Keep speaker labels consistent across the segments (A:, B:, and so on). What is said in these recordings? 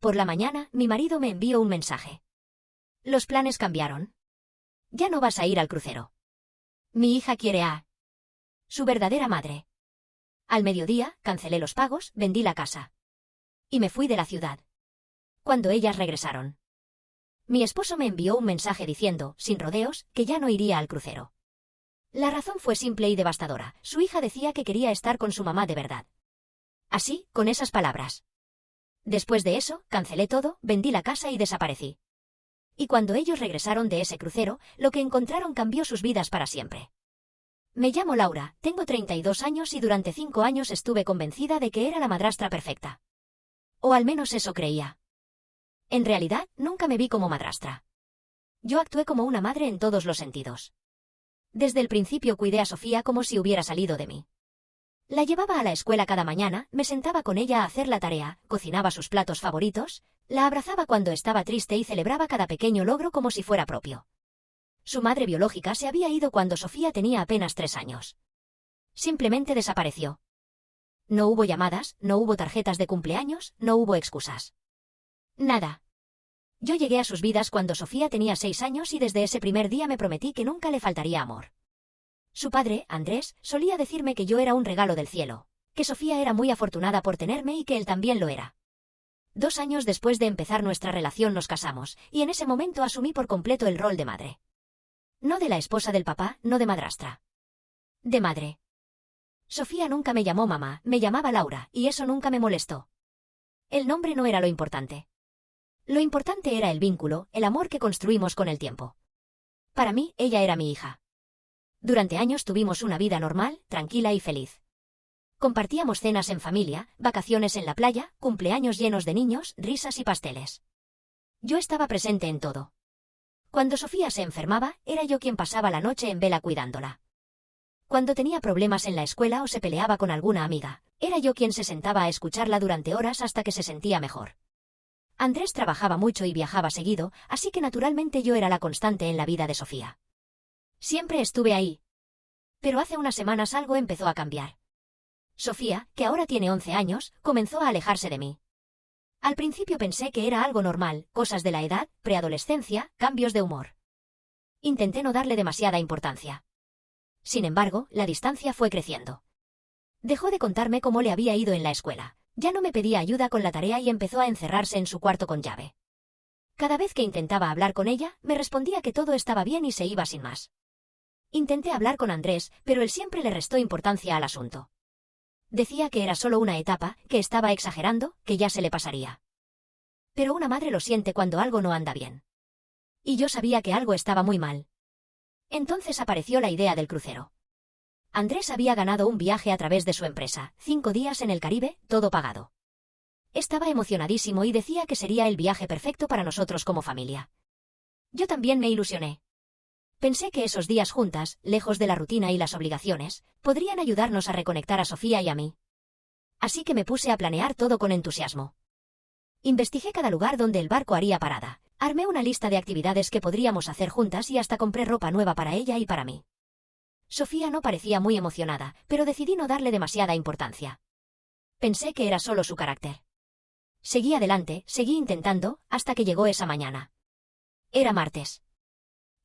A: Por la mañana, mi marido me envió un mensaje. Los planes cambiaron. Ya no vas a ir al crucero. Mi hija quiere a su verdadera madre. Al mediodía, cancelé los pagos, vendí la casa. Y me fui de la ciudad. Cuando ellas regresaron, mi esposo me envió un mensaje diciendo, sin rodeos, que ya no iría al crucero. La razón fue simple y devastadora. Su hija decía que quería estar con su mamá de verdad. Así, con esas palabras. Después de eso, cancelé todo, vendí la casa y desaparecí. Y cuando ellos regresaron de ese crucero, lo que encontraron cambió sus vidas para siempre. Me llamo Laura, tengo 32 años y durante 5 años estuve convencida de que era la madrastra perfecta. O al menos eso creía. En realidad, nunca me vi como madrastra. Yo actué como una madre en todos los sentidos. Desde el principio cuidé a Sofía como si hubiera salido de mí. La llevaba a la escuela cada mañana, me sentaba con ella a hacer la tarea, cocinaba sus platos favoritos, la abrazaba cuando estaba triste y celebraba cada pequeño logro como si fuera propio. Su madre biológica se había ido cuando Sofía tenía apenas 3 años. Simplemente desapareció. No hubo llamadas, no hubo tarjetas de cumpleaños, no hubo excusas. Nada. Yo llegué a sus vidas cuando Sofía tenía 6 años y desde ese primer día me prometí que nunca le faltaría amor. Su padre, Andrés, solía decirme que yo era un regalo del cielo, que Sofía era muy afortunada por tenerme y que él también lo era. 2 años después de empezar nuestra relación nos casamos, y en ese momento asumí por completo el rol de madre. No de la esposa del papá, no de madrastra. De madre. Sofía nunca me llamó mamá, me llamaba Laura, y eso nunca me molestó. El nombre no era lo importante. Lo importante era el vínculo, el amor que construimos con el tiempo. Para mí, ella era mi hija. Durante años tuvimos una vida normal, tranquila y feliz. Compartíamos cenas en familia, vacaciones en la playa, cumpleaños llenos de niños, risas y pasteles. Yo estaba presente en todo. Cuando Sofía se enfermaba, era yo quien pasaba la noche en vela cuidándola. Cuando tenía problemas en la escuela o se peleaba con alguna amiga, era yo quien se sentaba a escucharla durante horas hasta que se sentía mejor. Andrés trabajaba mucho y viajaba seguido, así que naturalmente yo era la constante en la vida de Sofía. Siempre estuve ahí. Pero hace unas semanas algo empezó a cambiar. Sofía, que ahora tiene 11 años, comenzó a alejarse de mí. Al principio pensé que era algo normal, cosas de la edad, preadolescencia, cambios de humor. Intenté no darle demasiada importancia. Sin embargo, la distancia fue creciendo. Dejó de contarme cómo le había ido en la escuela. Ya no me pedía ayuda con la tarea y empezó a encerrarse en su cuarto con llave. Cada vez que intentaba hablar con ella, me respondía que todo estaba bien y se iba sin más. Intenté hablar con Andrés, pero él siempre le restó importancia al asunto. Decía que era solo una etapa, que estaba exagerando, que ya se le pasaría. Pero una madre lo siente cuando algo no anda bien. Y yo sabía que algo estaba muy mal. Entonces apareció la idea del crucero. Andrés había ganado un viaje a través de su empresa, 5 días en el Caribe, todo pagado. Estaba emocionadísimo y decía que sería el viaje perfecto para nosotros como familia. Yo también me ilusioné. Pensé que esos días juntas, lejos de la rutina y las obligaciones, podrían ayudarnos a reconectar a Sofía y a mí. Así que me puse a planear todo con entusiasmo. Investigué cada lugar donde el barco haría parada, armé una lista de actividades que podríamos hacer juntas y hasta compré ropa nueva para ella y para mí. Sofía no parecía muy emocionada, pero decidí no darle demasiada importancia. Pensé que era solo su carácter. Seguí adelante, seguí intentando, hasta que llegó esa mañana. Era martes.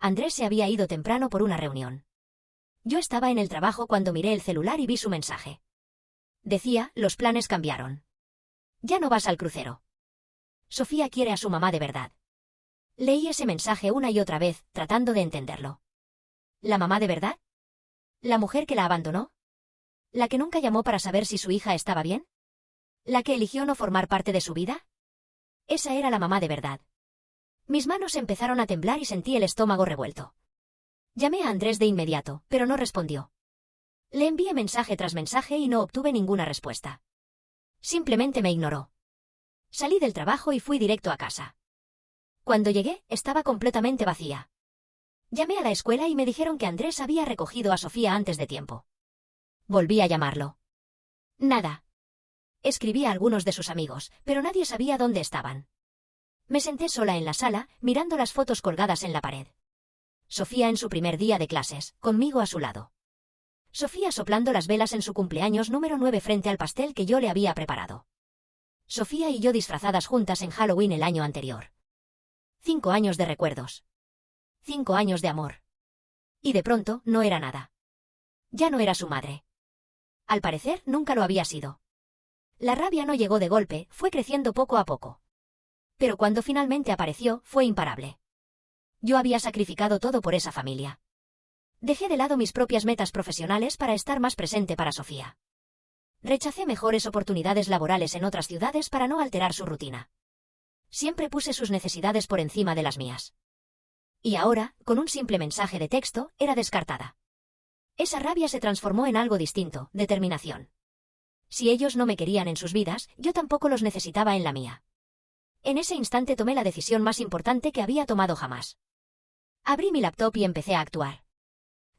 A: Andrés se había ido temprano por una reunión. Yo estaba en el trabajo cuando miré el celular y vi su mensaje. Decía, los planes cambiaron. Ya no vas al crucero. Sofía quiere a su mamá de verdad. Leí ese mensaje una y otra vez, tratando de entenderlo. ¿La mamá de verdad? ¿La mujer que la abandonó? ¿La que nunca llamó para saber si su hija estaba bien? ¿La que eligió no formar parte de su vida? Esa era la mamá de verdad. Mis manos empezaron a temblar y sentí el estómago revuelto. Llamé a Andrés de inmediato, pero no respondió. Le envié mensaje tras mensaje y no obtuve ninguna respuesta. Simplemente me ignoró. Salí del trabajo y fui directo a casa. Cuando llegué, estaba completamente vacía. Llamé a la escuela y me dijeron que Andrés había recogido a Sofía antes de tiempo. Volví a llamarlo. Nada. Escribí a algunos de sus amigos, pero nadie sabía dónde estaban. Me senté sola en la sala, mirando las fotos colgadas en la pared. Sofía en su primer día de clases, conmigo a su lado. Sofía soplando las velas en su cumpleaños número 9 frente al pastel que yo le había preparado. Sofía y yo disfrazadas juntas en Halloween el año anterior. 5 años de recuerdos. 5 años de amor. Y de pronto, no era nada. Ya no era su madre. Al parecer, nunca lo había sido. La rabia no llegó de golpe, fue creciendo poco a poco. Pero cuando finalmente apareció, fue imparable. Yo había sacrificado todo por esa familia. Dejé de lado mis propias metas profesionales para estar más presente para Sofía. Rechacé mejores oportunidades laborales en otras ciudades para no alterar su rutina. Siempre puse sus necesidades por encima de las mías. Y ahora, con un simple mensaje de texto, era descartada. Esa rabia se transformó en algo distinto, determinación. Si ellos no me querían en sus vidas, yo tampoco los necesitaba en la mía. En ese instante tomé la decisión más importante que había tomado jamás. Abrí mi laptop y empecé a actuar.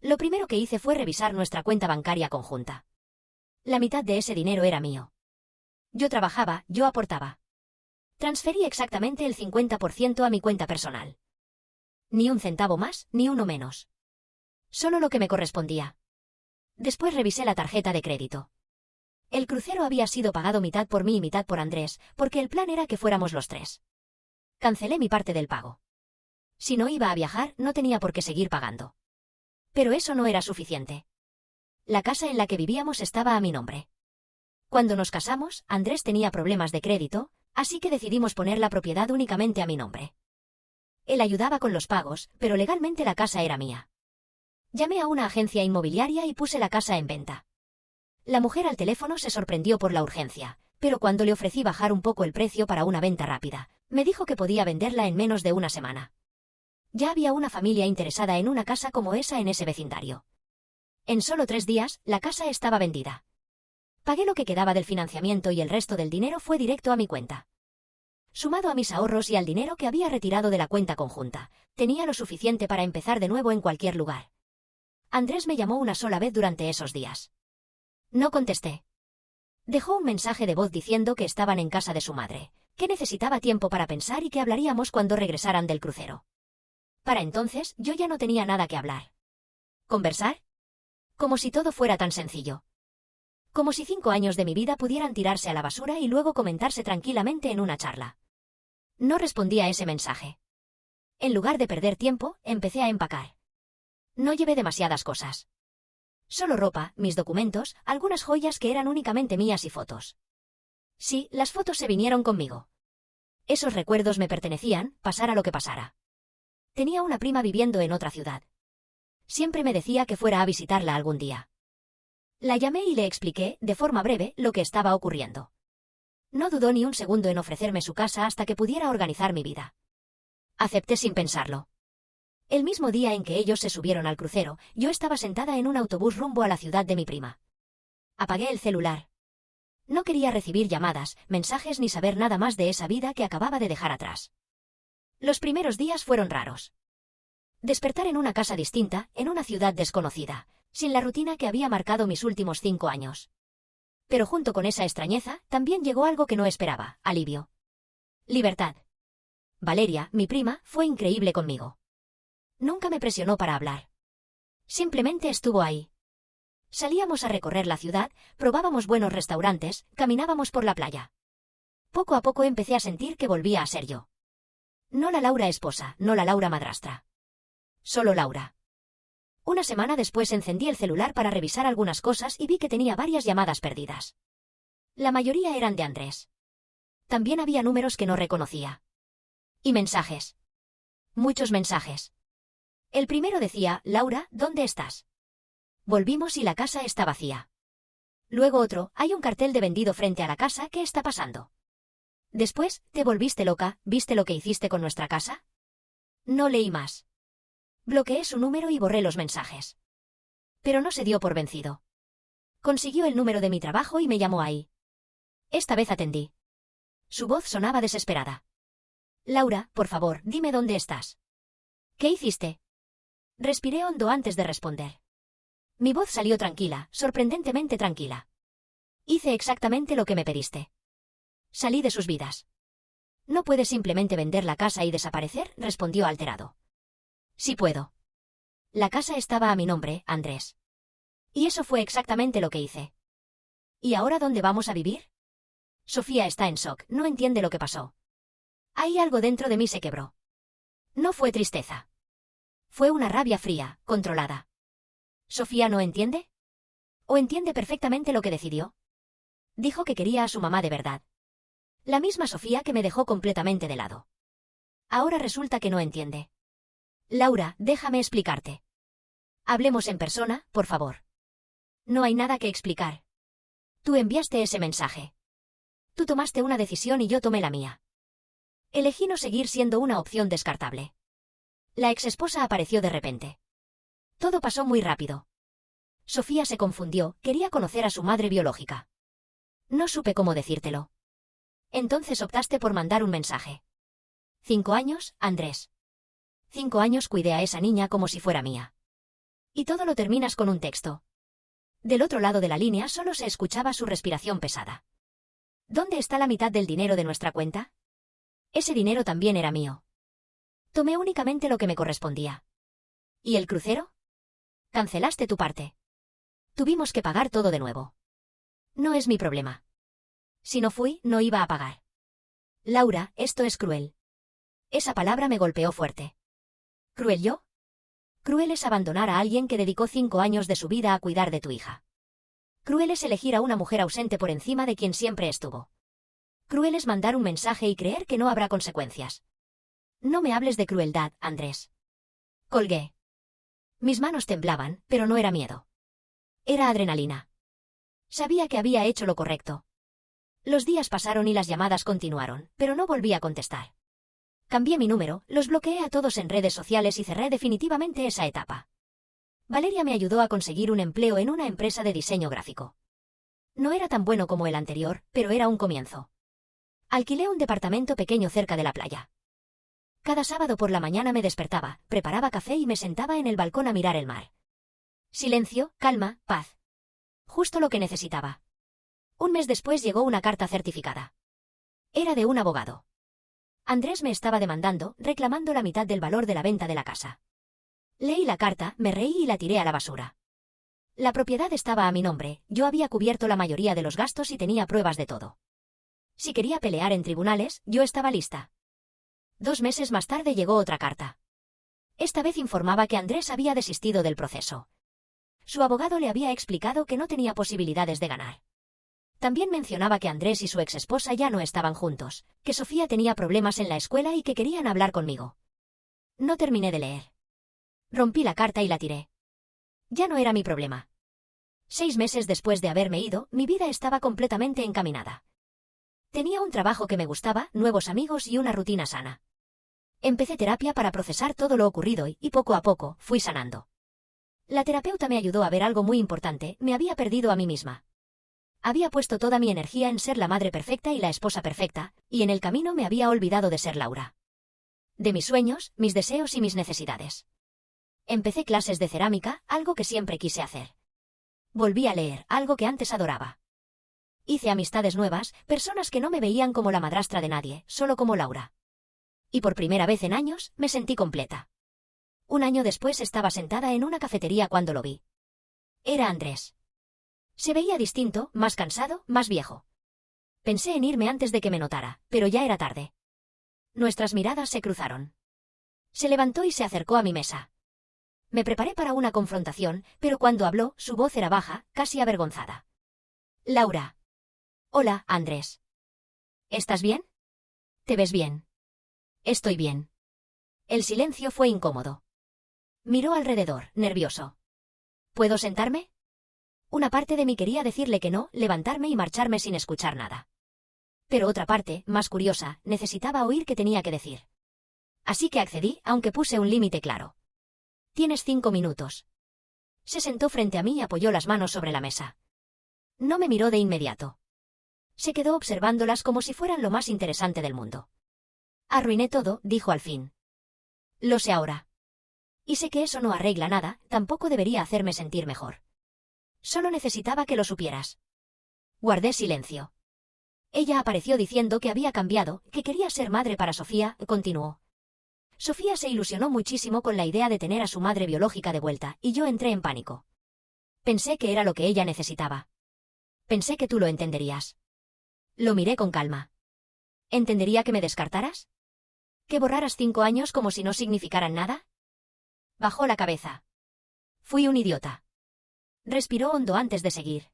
A: Lo primero que hice fue revisar nuestra cuenta bancaria conjunta. La mitad de ese dinero era mío. Yo trabajaba, yo aportaba. Transferí exactamente el 50% a mi cuenta personal. Ni un centavo más, ni uno menos. Solo lo que me correspondía. Después revisé la tarjeta de crédito. El crucero había sido pagado mitad por mí y mitad por Andrés, porque el plan era que fuéramos los tres. Cancelé mi parte del pago. Si no iba a viajar, no tenía por qué seguir pagando. Pero eso no era suficiente. La casa en la que vivíamos estaba a mi nombre. Cuando nos casamos, Andrés tenía problemas de crédito, así que decidimos poner la propiedad únicamente a mi nombre. Él ayudaba con los pagos, pero legalmente la casa era mía. Llamé a una agencia inmobiliaria y puse la casa en venta. La mujer al teléfono se sorprendió por la urgencia, pero cuando le ofrecí bajar un poco el precio para una venta rápida, me dijo que podía venderla en menos de una semana. Ya había una familia interesada en una casa como esa en ese vecindario. En solo 3 días, la casa estaba vendida. Pagué lo que quedaba del financiamiento y el resto del dinero fue directo a mi cuenta. Sumado a mis ahorros y al dinero que había retirado de la cuenta conjunta, tenía lo suficiente para empezar de nuevo en cualquier lugar. Andrés me llamó una sola vez durante esos días. No contesté. Dejó un mensaje de voz diciendo que estaban en casa de su madre, que necesitaba tiempo para pensar y que hablaríamos cuando regresaran del crucero. Para entonces, yo ya no tenía nada que hablar. ¿Conversar? Como si todo fuera tan sencillo. Como si 5 años de mi vida pudieran tirarse a la basura y luego comentarse tranquilamente en una charla. No respondí a ese mensaje. En lugar de perder tiempo, empecé a empacar. No llevé demasiadas cosas. Solo ropa, mis documentos, algunas joyas que eran únicamente mías y fotos. Sí, las fotos se vinieron conmigo. Esos recuerdos me pertenecían, pasara lo que pasara. Tenía una prima viviendo en otra ciudad. Siempre me decía que fuera a visitarla algún día. La llamé y le expliqué, de forma breve, lo que estaba ocurriendo. No dudó ni un segundo en ofrecerme su casa hasta que pudiera organizar mi vida. Acepté sin pensarlo. El mismo día en que ellos se subieron al crucero, yo estaba sentada en un autobús rumbo a la ciudad de mi prima. Apagué el celular. No quería recibir llamadas, mensajes ni saber nada más de esa vida que acababa de dejar atrás. Los primeros días fueron raros. Despertar en una casa distinta, en una ciudad desconocida, sin la rutina que había marcado mis últimos 5 años. Pero junto con esa extrañeza, también llegó algo que no esperaba, alivio. Libertad. Valeria, mi prima, fue increíble conmigo. Nunca me presionó para hablar. Simplemente estuvo ahí. Salíamos a recorrer la ciudad, probábamos buenos restaurantes, caminábamos por la playa. Poco a poco empecé a sentir que volvía a ser yo. No la Laura esposa, no la Laura madrastra. Solo Laura. Una semana después encendí el celular para revisar algunas cosas y vi que tenía varias llamadas perdidas. La mayoría eran de Andrés. También había números que no reconocía. Y mensajes. Muchos mensajes. El primero decía, Laura, ¿dónde estás? Volvimos y la casa está vacía. Luego otro, hay un cartel de vendido frente a la casa, ¿qué está pasando? Después, ¿te volviste loca? ¿Viste lo que hiciste con nuestra casa? No leí más. Bloqueé su número y borré los mensajes. Pero no se dio por vencido. Consiguió el número de mi trabajo y me llamó ahí. Esta vez atendí. Su voz sonaba desesperada. Laura, por favor, dime dónde estás. ¿Qué hiciste? Respiré hondo antes de responder. Mi voz salió tranquila, sorprendentemente tranquila. Hice exactamente lo que me pediste. Salí de sus vidas. No puedes simplemente vender la casa y desaparecer, respondió alterado. Sí puedo. La casa estaba a mi nombre, Andrés. Y eso fue exactamente lo que hice. ¿Y ahora dónde vamos a vivir? Sofía está en shock, no entiende lo que pasó. Hay algo dentro de mí se quebró. No fue tristeza. Fue una rabia fría, controlada. ¿Sofía no entiende? ¿O entiende perfectamente lo que decidió? Dijo que quería a su mamá de verdad. La misma Sofía que me dejó completamente de lado. Ahora resulta que no entiende. Laura, déjame explicarte. Hablemos en persona, por favor. No hay nada que explicar. Tú enviaste ese mensaje. Tú tomaste una decisión y yo tomé la mía. Elegí no seguir siendo una opción descartable. La exesposa apareció de repente. Todo pasó muy rápido. Sofía se confundió, quería conocer a su madre biológica. No supe cómo decírtelo. Entonces optaste por mandar un mensaje. 5 años, Andrés. 5 años cuidé a esa niña como si fuera mía. Y todo lo terminas con un texto. Del otro lado de la línea solo se escuchaba su respiración pesada. ¿Dónde está la mitad del dinero de nuestra cuenta? Ese dinero también era mío. Tomé únicamente lo que me correspondía. ¿Y el crucero? Cancelaste tu parte. Tuvimos que pagar todo de nuevo. No es mi problema. Si no fui, no iba a pagar. Laura, esto es cruel. Esa palabra me golpeó fuerte. ¿Cruel yo? Cruel es abandonar a alguien que dedicó 5 años de su vida a cuidar de tu hija. Cruel es elegir a una mujer ausente por encima de quien siempre estuvo. Cruel es mandar un mensaje y creer que no habrá consecuencias. No me hables de crueldad, Andrés. Colgué. Mis manos temblaban, pero no era miedo. Era adrenalina. Sabía que había hecho lo correcto. Los días pasaron y las llamadas continuaron, pero no volví a contestar. Cambié mi número, los bloqueé a todos en redes sociales y cerré definitivamente esa etapa. Valeria me ayudó a conseguir un empleo en una empresa de diseño gráfico. No era tan bueno como el anterior, pero era un comienzo. Alquilé un departamento pequeño cerca de la playa. Cada sábado por la mañana me despertaba, preparaba café y me sentaba en el balcón a mirar el mar. Silencio, calma, paz. Justo lo que necesitaba. Un mes después llegó una carta certificada. Era de un abogado. Andrés me estaba demandando, reclamando la mitad del valor de la venta de la casa. Leí la carta, me reí y la tiré a la basura. La propiedad estaba a mi nombre, yo había cubierto la mayoría de los gastos y tenía pruebas de todo. Si quería pelear en tribunales, yo estaba lista. 2 meses más tarde llegó otra carta. Esta vez informaba que Andrés había desistido del proceso. Su abogado le había explicado que no tenía posibilidades de ganar. También mencionaba que Andrés y su exesposa ya no estaban juntos, que Sofía tenía problemas en la escuela y que querían hablar conmigo. No terminé de leer. Rompí la carta y la tiré. Ya no era mi problema. 6 meses después de haberme ido, mi vida estaba completamente encaminada. Tenía un trabajo que me gustaba, nuevos amigos y una rutina sana. Empecé terapia para procesar todo lo ocurrido y poco a poco, fui sanando. La terapeuta me ayudó a ver algo muy importante, me había perdido a mí misma. Había puesto toda mi energía en ser la madre perfecta y la esposa perfecta, y en el camino me había olvidado de ser Laura. De mis sueños, mis deseos y mis necesidades. Empecé clases de cerámica, algo que siempre quise hacer. Volví a leer, algo que antes adoraba. Hice amistades nuevas, personas que no me veían como la madrastra de nadie, solo como Laura. Y por primera vez en años, me sentí completa. 1 año después estaba sentada en una cafetería cuando lo vi. Era Andrés. Se veía distinto, más cansado, más viejo. Pensé en irme antes de que me notara, pero ya era tarde. Nuestras miradas se cruzaron. Se levantó y se acercó a mi mesa. Me preparé para una confrontación, pero cuando habló, su voz era baja, casi avergonzada. Laura. Hola, Andrés. ¿Estás bien? ¿Te ves bien? Estoy bien. El silencio fue incómodo. Miró alrededor, nervioso. ¿Puedo sentarme? Una parte de mí quería decirle que no, levantarme y marcharme sin escuchar nada. Pero otra parte, más curiosa, necesitaba oír qué tenía que decir. Así que accedí, aunque puse un límite claro. Tienes 5 minutos. Se sentó frente a mí y apoyó las manos sobre la mesa. No me miró de inmediato. Se quedó observándolas como si fueran lo más interesante del mundo. Arruiné todo, dijo al fin. Lo sé ahora. Y sé que eso no arregla nada, tampoco debería hacerme sentir mejor. Solo necesitaba que lo supieras. Guardé silencio. Ella apareció diciendo que había cambiado, que quería ser madre para Sofía, continuó. Sofía se ilusionó muchísimo con la idea de tener a su madre biológica de vuelta, y yo entré en pánico. Pensé que era lo que ella necesitaba. Pensé que tú lo entenderías. Lo miré con calma. ¿Entendería que me descartaras? ¿Que borraras 5 años como si no significaran nada? Bajó la cabeza. Fui un idiota. Respiró hondo antes de seguir.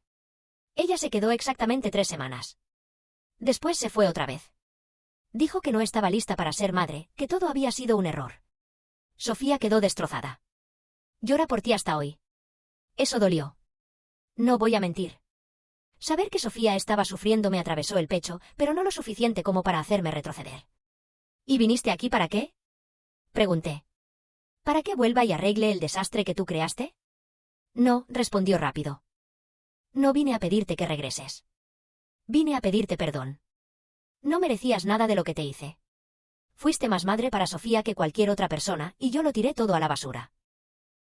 A: Ella se quedó exactamente 3 semanas. Después se fue otra vez. Dijo que no estaba lista para ser madre, que todo había sido un error. Sofía quedó destrozada. Llora por ti hasta hoy. Eso dolió. No voy a mentir. Saber que Sofía estaba sufriendo me atravesó el pecho, pero no lo suficiente como para hacerme retroceder. ¿Y viniste aquí para qué? Pregunté. ¿Para que vuelva y arregle el desastre que tú creaste? No, respondió rápido. No vine a pedirte que regreses. Vine a pedirte perdón. No merecías nada de lo que te hice. Fuiste más madre para Sofía que cualquier otra persona, y yo lo tiré todo a la basura.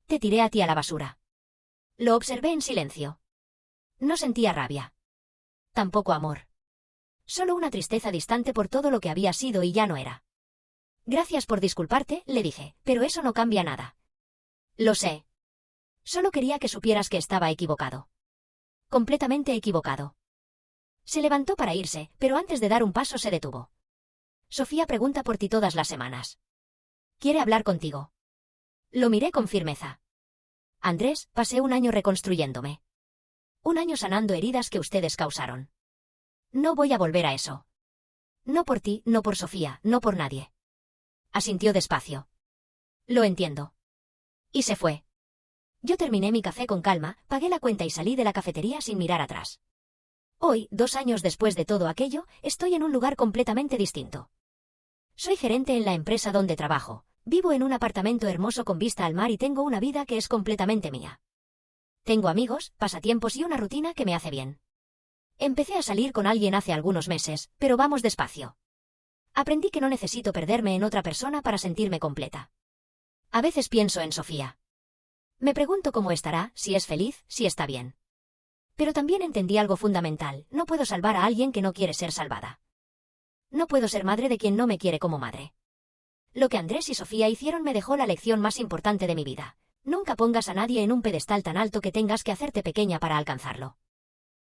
A: Te tiré a ti a la basura. Lo observé en silencio. No sentía rabia. Tampoco amor. Solo una tristeza distante por todo lo que había sido y ya no era. Gracias por disculparte, le dije, pero eso no cambia nada. Lo sé. Solo quería que supieras que estaba equivocado. Completamente equivocado. Se levantó para irse, pero antes de dar un paso se detuvo. Sofía pregunta por ti todas las semanas. Quiere hablar contigo. Lo miré con firmeza. Andrés, pasé un año reconstruyéndome. Un año sanando heridas que ustedes causaron. No voy a volver a eso. No por ti, no por Sofía, no por nadie. Asintió despacio. Lo entiendo. Y se fue. Yo terminé mi café con calma, pagué la cuenta y salí de la cafetería sin mirar atrás. Hoy, 2 años después de todo aquello, estoy en un lugar completamente distinto. Soy gerente en la empresa donde trabajo, vivo en un apartamento hermoso con vista al mar y tengo una vida que es completamente mía. Tengo amigos, pasatiempos y una rutina que me hace bien. Empecé a salir con alguien hace algunos meses, pero vamos despacio. Aprendí que no necesito perderme en otra persona para sentirme completa. A veces pienso en Sofía. Me pregunto cómo estará, si es feliz, si está bien. Pero también entendí algo fundamental, no puedo salvar a alguien que no quiere ser salvada. No puedo ser madre de quien no me quiere como madre. Lo que Andrés y Sofía hicieron me dejó la lección más importante de mi vida. Nunca pongas a nadie en un pedestal tan alto que tengas que hacerte pequeña para alcanzarlo.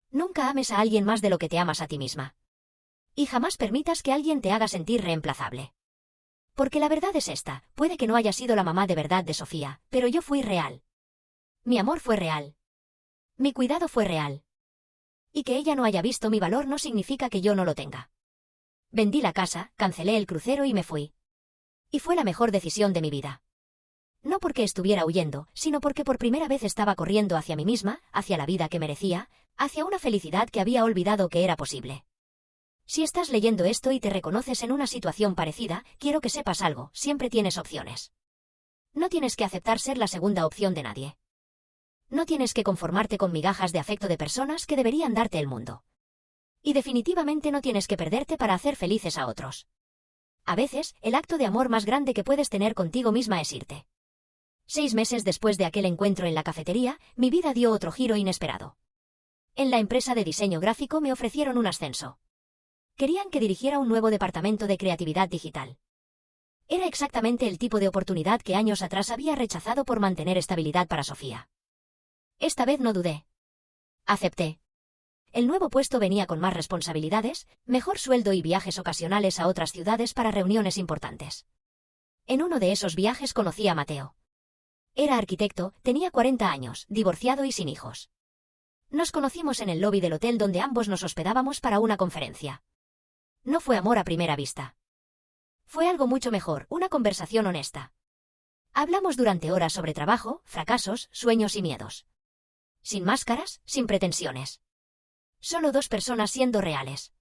A: Nunca ames a alguien más de lo que te amas a ti misma. Y jamás permitas que alguien te haga sentir reemplazable. Porque la verdad es esta, puede que no haya sido la mamá de verdad de Sofía, pero yo fui real. Mi amor fue real. Mi cuidado fue real. Y que ella no haya visto mi valor no significa que yo no lo tenga. Vendí la casa, cancelé el crucero y me fui. Y fue la mejor decisión de mi vida. No porque estuviera huyendo, sino porque por primera vez estaba corriendo hacia mí misma, hacia la vida que merecía, hacia una felicidad que había olvidado que era posible. Si estás leyendo esto y te reconoces en una situación parecida, quiero que sepas algo, siempre tienes opciones. No tienes que aceptar ser la segunda opción de nadie. No tienes que conformarte con migajas de afecto de personas que deberían darte el mundo. Y definitivamente no tienes que perderte para hacer felices a otros. A veces, el acto de amor más grande que puedes tener contigo misma es irte. 6 meses después de aquel encuentro en la cafetería, mi vida dio otro giro inesperado. En la empresa de diseño gráfico me ofrecieron un ascenso. Querían que dirigiera un nuevo departamento de creatividad digital. Era exactamente el tipo de oportunidad que años atrás había rechazado por mantener estabilidad para Sofía. Esta vez no dudé. Acepté. El nuevo puesto venía con más responsabilidades, mejor sueldo y viajes ocasionales a otras ciudades para reuniones importantes. En uno de esos viajes conocí a Mateo. Era arquitecto, tenía 40 años, divorciado y sin hijos. Nos conocimos en el lobby del hotel donde ambos nos hospedábamos para una conferencia. No fue amor a primera vista. Fue algo mucho mejor, una conversación honesta. Hablamos durante horas sobre trabajo, fracasos, sueños y miedos. Sin máscaras, sin pretensiones. Solo 2 personas siendo reales.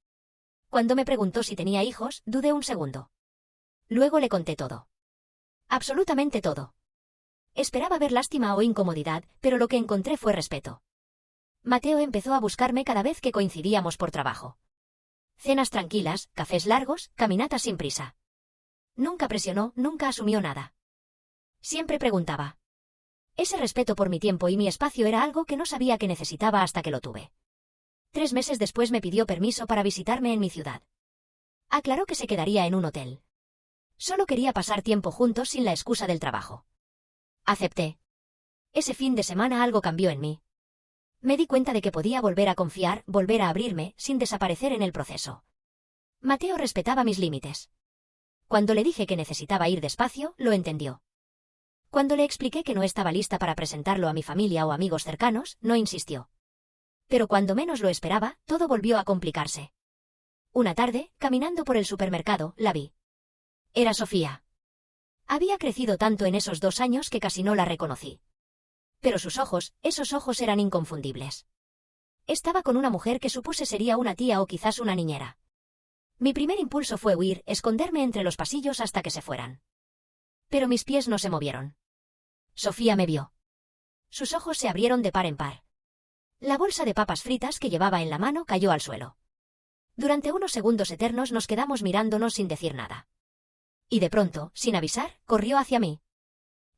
A: Cuando me preguntó si tenía hijos, dudé un segundo. Luego le conté todo. Absolutamente todo. Esperaba ver lástima o incomodidad, pero lo que encontré fue respeto. Mateo empezó a buscarme cada vez que coincidíamos por trabajo. Cenas tranquilas, cafés largos, caminatas sin prisa. Nunca presionó, nunca asumió nada. Siempre preguntaba. Ese respeto por mi tiempo y mi espacio era algo que no sabía que necesitaba hasta que lo tuve. 3 meses después me pidió permiso para visitarme en mi ciudad. Aclaró que se quedaría en un hotel. Solo quería pasar tiempo juntos sin la excusa del trabajo. Acepté. Ese fin de semana algo cambió en mí. Me di cuenta de que podía volver a confiar, volver a abrirme, sin desaparecer en el proceso. Mateo respetaba mis límites. Cuando le dije que necesitaba ir despacio, lo entendió. Cuando le expliqué que no estaba lista para presentarlo a mi familia o amigos cercanos, no insistió. Pero cuando menos lo esperaba, todo volvió a complicarse. Una tarde, caminando por el supermercado, la vi. Era Sofía. Había crecido tanto en esos 2 años que casi no la reconocí. Pero sus ojos, esos ojos eran inconfundibles. Estaba con una mujer que supuse sería una tía o quizás una niñera. Mi primer impulso fue huir, esconderme entre los pasillos hasta que se fueran. Pero mis pies no se movieron. Sofía me vio. Sus ojos se abrieron de par en par. La bolsa de papas fritas que llevaba en la mano cayó al suelo. Durante unos segundos eternos nos quedamos mirándonos sin decir nada. Y de pronto, sin avisar, corrió hacia mí.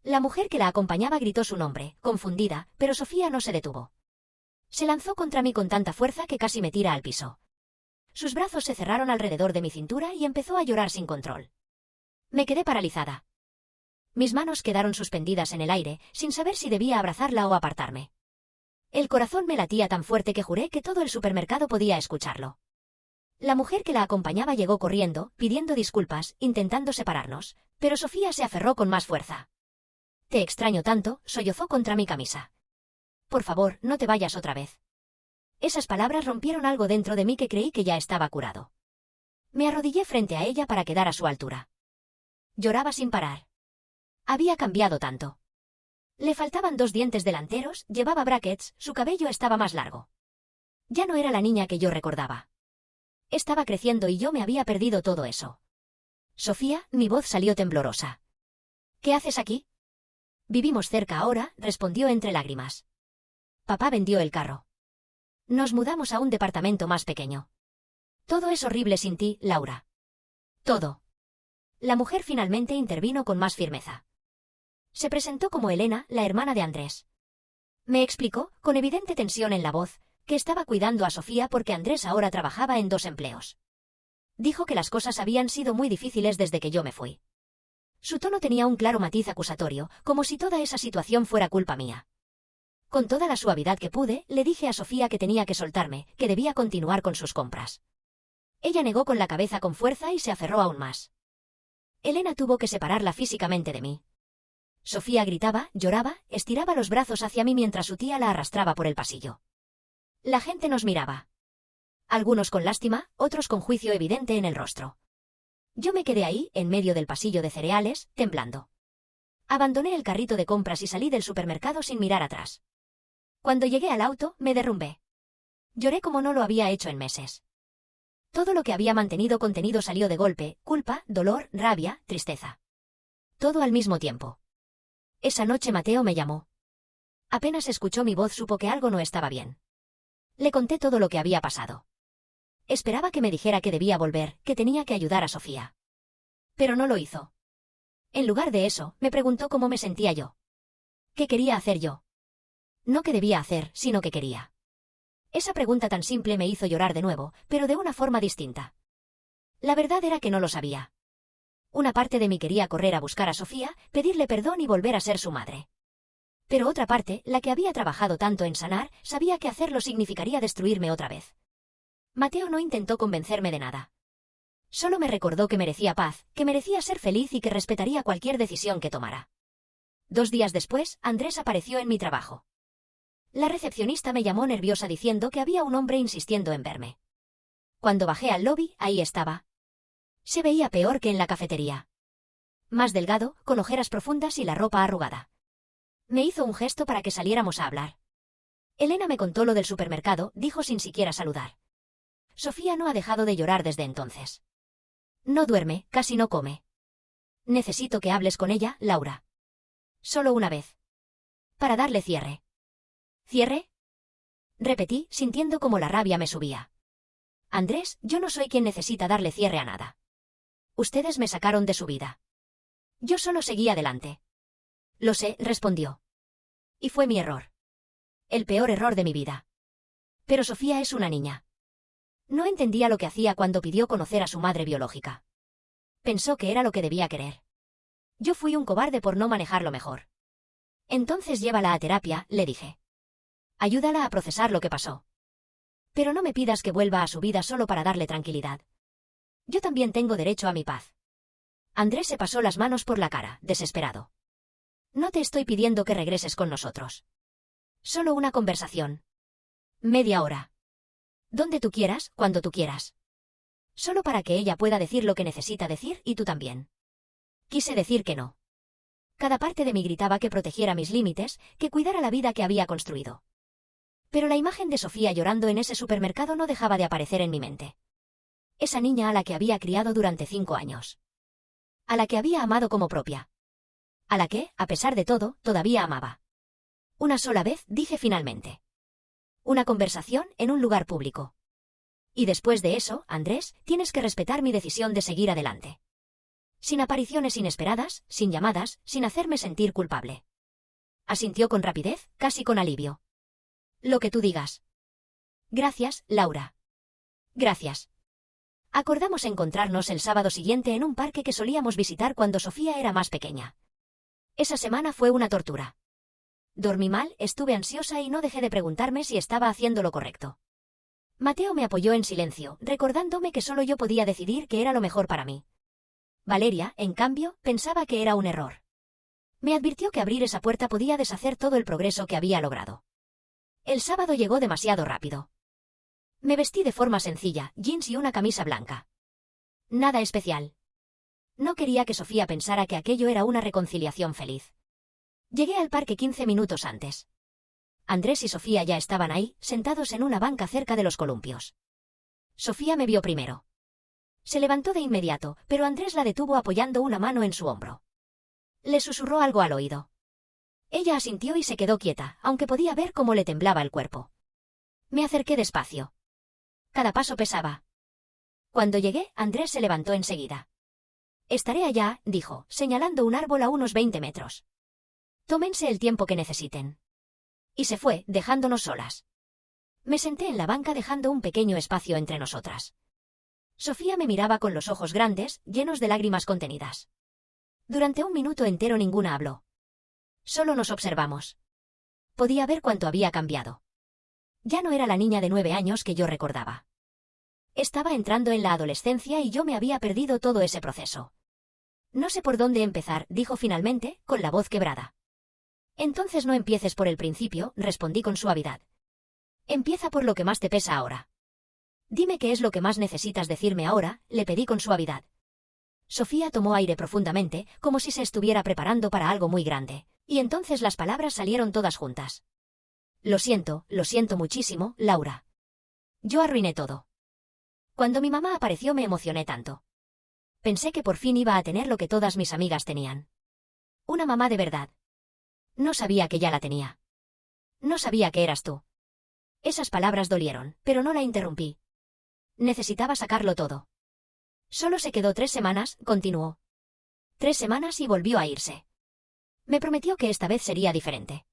A: La mujer que la acompañaba gritó su nombre, confundida, pero Sofía no se detuvo. Se lanzó contra mí con tanta fuerza que casi me tira al piso. Sus brazos se cerraron alrededor de mi cintura y empezó a llorar sin control. Me quedé paralizada. Mis manos quedaron suspendidas en el aire, sin saber si debía abrazarla o apartarme. El corazón me latía tan fuerte que juré que todo el supermercado podía escucharlo. La mujer que la acompañaba llegó corriendo, pidiendo disculpas, intentando separarnos, pero Sofía se aferró con más fuerza. «Te extraño tanto», sollozó contra mi camisa. «Por favor, no te vayas otra vez». Esas palabras rompieron algo dentro de mí que creí que ya estaba curado. Me arrodillé frente a ella para quedar a su altura. Lloraba sin parar. Había cambiado tanto. Le faltaban 2 dientes delanteros, llevaba brackets, su cabello estaba más largo. Ya no era la niña que yo recordaba. Estaba creciendo y yo me había perdido todo eso. «Sofía», mi voz salió temblorosa. «¿Qué haces aquí?» «Vivimos cerca ahora», respondió entre lágrimas. «Papá vendió el carro. Nos mudamos a un departamento más pequeño. Todo es horrible sin ti, Laura. Todo». La mujer finalmente intervino con más firmeza. Se presentó como Elena, la hermana de Andrés. Me explicó, con evidente tensión en la voz, que estaba cuidando a Sofía porque Andrés ahora trabajaba en 2 empleos. Dijo que las cosas habían sido muy difíciles desde que yo me fui. Su tono tenía un claro matiz acusatorio, como si toda esa situación fuera culpa mía. Con toda la suavidad que pude, le dije a Sofía que tenía que soltarme, que debía continuar con sus compras. Ella negó con la cabeza con fuerza y se aferró aún más. Elena tuvo que separarla físicamente de mí. Sofía gritaba, lloraba, estiraba los brazos hacia mí mientras su tía la arrastraba por el pasillo. La gente nos miraba. Algunos con lástima, otros con juicio evidente en el rostro. Yo me quedé ahí, en medio del pasillo de cereales, temblando. Abandoné el carrito de compras y salí del supermercado sin mirar atrás. Cuando llegué al auto, me derrumbé. Lloré como no lo había hecho en meses. Todo lo que había mantenido contenido salió de golpe, culpa, dolor, rabia, tristeza. Todo al mismo tiempo. Esa noche Mateo me llamó. Apenas escuchó mi voz supo que algo no estaba bien. Le conté todo lo que había pasado. Esperaba que me dijera que debía volver, que tenía que ayudar a Sofía. Pero no lo hizo. En lugar de eso, me preguntó cómo me sentía yo. ¿Qué quería hacer yo? No qué debía hacer, sino qué quería. Esa pregunta tan simple me hizo llorar de nuevo, pero de una forma distinta. La verdad era que no lo sabía. Una parte de mí quería correr a buscar a Sofía, pedirle perdón y volver a ser su madre. Pero otra parte, la que había trabajado tanto en sanar, sabía que hacerlo significaría destruirme otra vez. Mateo no intentó convencerme de nada. Solo me recordó que merecía paz, que merecía ser feliz y que respetaría cualquier decisión que tomara. 2 días después, Andrés apareció en mi trabajo. La recepcionista me llamó nerviosa diciendo que había un hombre insistiendo en verme. Cuando bajé al lobby, ahí estaba. Se veía peor que en la cafetería. Más delgado, con ojeras profundas y la ropa arrugada. Me hizo un gesto para que saliéramos a hablar. Elena me contó lo del supermercado, dijo sin siquiera saludar. Sofía no ha dejado de llorar desde entonces. No duerme, casi no come. Necesito que hables con ella, Laura. Solo una vez. Para darle cierre. ¿Cierre? Repetí, sintiendo como la rabia me subía. Andrés, yo no soy quien necesita darle cierre a nada. Ustedes me sacaron de su vida. Yo solo seguí adelante. Lo sé, respondió. Y fue mi error. El peor error de mi vida. Pero Sofía es una niña. No entendía lo que hacía cuando pidió conocer a su madre biológica. Pensó que era lo que debía querer. Yo fui un cobarde por no manejarlo mejor. Entonces llévala a terapia, le dije. Ayúdala a procesar lo que pasó. Pero no me pidas que vuelva a su vida solo para darle tranquilidad. Yo también tengo derecho a mi paz. Andrés se pasó las manos por la cara, desesperado. No te estoy pidiendo que regreses con nosotros. Solo una conversación. Media hora. Donde tú quieras, cuando tú quieras. Solo para que ella pueda decir lo que necesita decir y tú también. Quise decir que no. Cada parte de mí gritaba que protegiera mis límites, que cuidara la vida que había construido. Pero la imagen de Sofía llorando en ese supermercado no dejaba de aparecer en mi mente. Esa niña a la que había criado durante 5 años. A la que había amado como propia. A la que, a pesar de todo, todavía amaba. Una sola vez, dije finalmente. Una conversación en un lugar público. Y después de eso, Andrés, tienes que respetar mi decisión de seguir adelante. Sin apariciones inesperadas, sin llamadas, sin hacerme sentir culpable. Asintió con rapidez, casi con alivio. Lo que tú digas. Gracias, Laura. Gracias. Acordamos encontrarnos el sábado siguiente en un parque que solíamos visitar cuando Sofía era más pequeña. Esa semana fue una tortura. Dormí mal, estuve ansiosa y no dejé de preguntarme si estaba haciendo lo correcto. Mateo me apoyó en silencio, recordándome que solo yo podía decidir qué era lo mejor para mí. Valeria, en cambio, pensaba que era un error. Me advirtió que abrir esa puerta podía deshacer todo el progreso que había logrado. El sábado llegó demasiado rápido. Me vestí de forma sencilla, jeans y una camisa blanca. Nada especial. No quería que Sofía pensara que aquello era una reconciliación feliz. Llegué al parque 15 minutos antes. Andrés y Sofía ya estaban ahí, sentados en una banca cerca de los columpios. Sofía me vio primero. Se levantó de inmediato, pero Andrés la detuvo apoyando una mano en su hombro. Le susurró algo al oído. Ella asintió y se quedó quieta, aunque podía ver cómo le temblaba el cuerpo. Me acerqué despacio. Cada paso pesaba. Cuando llegué, Andrés se levantó enseguida. Estaré allá, dijo, señalando un árbol a unos 20 metros. Tómense el tiempo que necesiten. Y se fue, dejándonos solas. Me senté en la banca dejando un pequeño espacio entre nosotras. Sofía me miraba con los ojos grandes, llenos de lágrimas contenidas. Durante un minuto entero ninguna habló. Solo nos observamos. Podía ver cuánto había cambiado. Ya no era la niña de 9 años que yo recordaba. Estaba entrando en la adolescencia y yo me había perdido todo ese proceso. No sé por dónde empezar, dijo finalmente, con la voz quebrada. Entonces no empieces por el principio, respondí con suavidad. Empieza por lo que más te pesa ahora. Dime qué es lo que más necesitas decirme ahora, le pedí con suavidad. Sofía tomó aire profundamente, como si se estuviera preparando para algo muy grande, y entonces las palabras salieron todas juntas. Lo siento muchísimo, Laura. Yo arruiné todo. Cuando mi mamá apareció me emocioné tanto. Pensé que por fin iba a tener lo que todas mis amigas tenían. Una mamá de verdad. No sabía que ya la tenía. No sabía que eras tú. Esas palabras dolieron, pero no la interrumpí. Necesitaba sacarlo todo. Solo se quedó 3 semanas, continuó. 3 semanas y volvió a irse. Me prometió que esta vez sería diferente.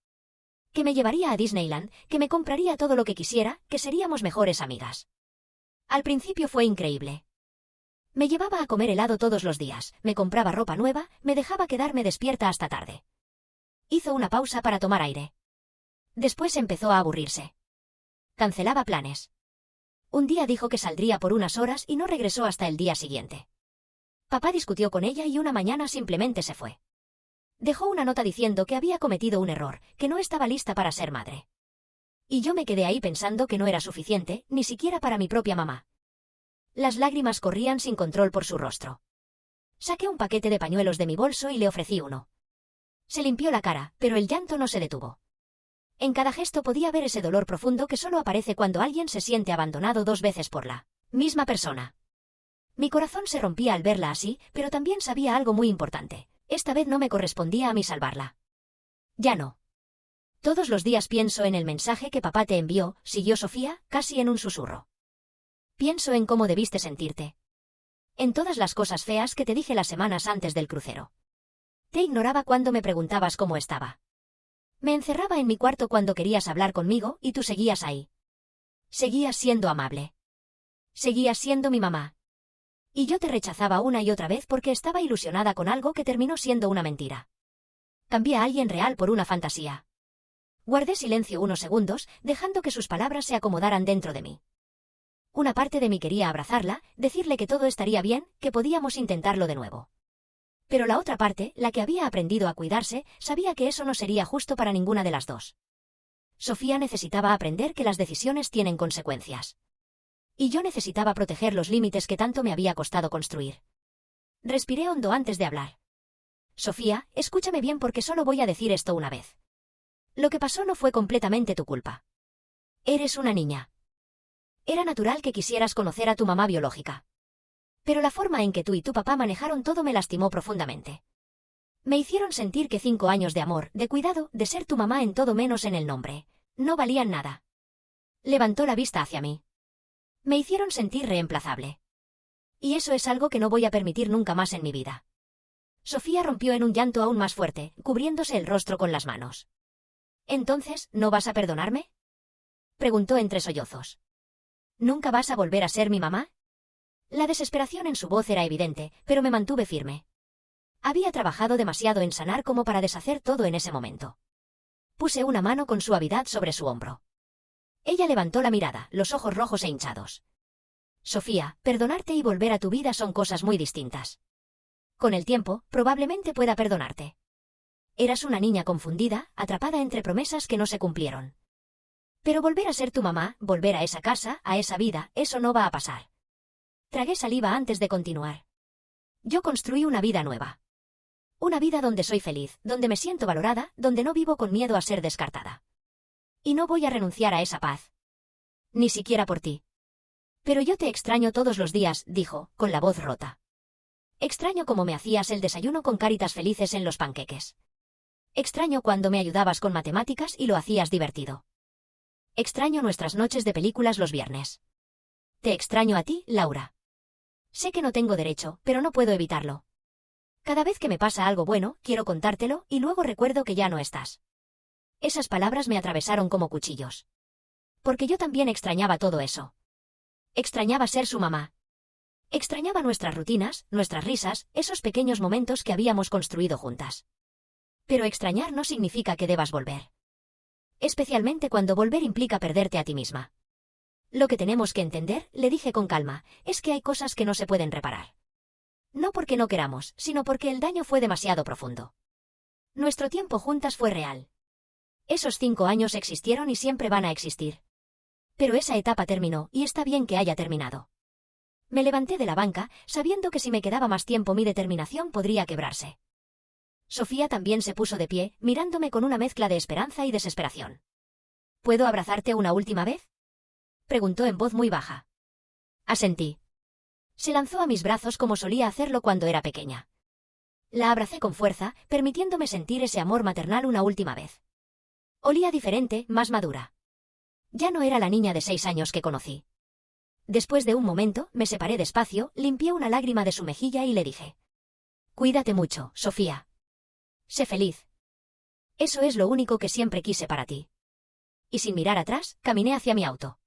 A: Que me llevaría a Disneyland, que me compraría todo lo que quisiera, que seríamos mejores amigas. Al principio fue increíble. Me llevaba a comer helado todos los días, me compraba ropa nueva, me dejaba quedarme despierta hasta tarde. Hizo una pausa para tomar aire. Después empezó a aburrirse. Cancelaba planes. Un día dijo que saldría por unas horas y no regresó hasta el día siguiente. Papá discutió con ella y una mañana simplemente se fue. Dejó una nota diciendo que había cometido un error, que no estaba lista para ser madre. Y yo me quedé ahí pensando que no era suficiente, ni siquiera para mi propia mamá. Las lágrimas corrían sin control por su rostro. Saqué un paquete de pañuelos de mi bolso y le ofrecí uno. Se limpió la cara, pero el llanto no se detuvo. En cada gesto podía ver ese dolor profundo que solo aparece cuando alguien se siente abandonado 2 veces por la misma persona. Mi corazón se rompía al verla así, pero también sabía algo muy importante. Esta vez no me correspondía a mí salvarla. Ya no. Todos los días pienso en el mensaje que papá te envió, siguió Sofía, casi en un susurro. Pienso en cómo debiste sentirte. En todas las cosas feas que te dije las semanas antes del crucero. Te ignoraba cuando me preguntabas cómo estaba. Me encerraba en mi cuarto cuando querías hablar conmigo y tú seguías ahí. Seguías siendo amable. Seguías siendo mi mamá. Y yo te rechazaba una y otra vez porque estaba ilusionada con algo que terminó siendo una mentira. Cambié a alguien real por una fantasía. Guardé silencio unos segundos, dejando que sus palabras se acomodaran dentro de mí. Una parte de mí quería abrazarla, decirle que todo estaría bien, que podíamos intentarlo de nuevo. Pero la otra parte, la que había aprendido a cuidarse, sabía que eso no sería justo para ninguna de las dos. Sofía necesitaba aprender que las decisiones tienen consecuencias. Y yo necesitaba proteger los límites que tanto me había costado construir. Respiré hondo antes de hablar. Sofía, escúchame bien porque solo voy a decir esto una vez. Lo que pasó no fue completamente tu culpa. Eres una niña. Era natural que quisieras conocer a tu mamá biológica. Pero la forma en que tú y tu papá manejaron todo me lastimó profundamente. Me hicieron sentir que 5 años de amor, de cuidado, de ser tu mamá en todo menos en el nombre, no valían nada. Levantó la vista hacia mí. Me hicieron sentir reemplazable. Y eso es algo que no voy a permitir nunca más en mi vida. Sofía rompió en un llanto aún más fuerte, cubriéndose el rostro con las manos. ¿Entonces, no vas a perdonarme? Preguntó entre sollozos. ¿Nunca vas a volver a ser mi mamá? La desesperación en su voz era evidente, pero me mantuve firme. Había trabajado demasiado en sanar como para deshacer todo en ese momento. Puse una mano con suavidad sobre su hombro. Ella levantó la mirada, los ojos rojos e hinchados. Sofía, perdonarte y volver a tu vida son cosas muy distintas. Con el tiempo, probablemente pueda perdonarte. Eras una niña confundida, atrapada entre promesas que no se cumplieron. Pero volver a ser tu mamá, volver a esa casa, a esa vida, eso no va a pasar. Tragué saliva antes de continuar. Yo construí una vida nueva. Una vida donde soy feliz, donde me siento valorada, donde no vivo con miedo a ser descartada. Y no voy a renunciar a esa paz. Ni siquiera por ti. Pero yo te extraño todos los días, dijo, con la voz rota. Extraño cómo me hacías el desayuno con caritas felices en los panqueques. Extraño cuando me ayudabas con matemáticas y lo hacías divertido. Extraño nuestras noches de películas los viernes. Te extraño a ti, Laura. Sé que no tengo derecho, pero no puedo evitarlo. Cada vez que me pasa algo bueno, quiero contártelo, y luego recuerdo que ya no estás. Esas palabras me atravesaron como cuchillos. Porque yo también extrañaba todo eso. Extrañaba ser su mamá. Extrañaba nuestras rutinas, nuestras risas, esos pequeños momentos que habíamos construido juntas. Pero extrañar no significa que debas volver. Especialmente cuando volver implica perderte a ti misma. Lo que tenemos que entender, le dije con calma, es que hay cosas que no se pueden reparar. No porque no queramos, sino porque el daño fue demasiado profundo. Nuestro tiempo juntas fue real. Esos 5 años existieron y siempre van a existir. Pero esa etapa terminó, y está bien que haya terminado. Me levanté de la banca, sabiendo que si me quedaba más tiempo mi determinación podría quebrarse. Sofía también se puso de pie, mirándome con una mezcla de esperanza y desesperación. ¿Puedo abrazarte una última vez? Preguntó en voz muy baja. Asentí. Se lanzó a mis brazos como solía hacerlo cuando era pequeña. La abracé con fuerza, permitiéndome sentir ese amor maternal una última vez. Olía diferente, más madura. Ya no era la niña de 6 años que conocí. Después de un momento, me separé despacio, limpié una lágrima de su mejilla y le dije. Cuídate mucho, Sofía. Sé feliz. Eso es lo único que siempre quise para ti. Y sin mirar atrás, caminé hacia mi auto.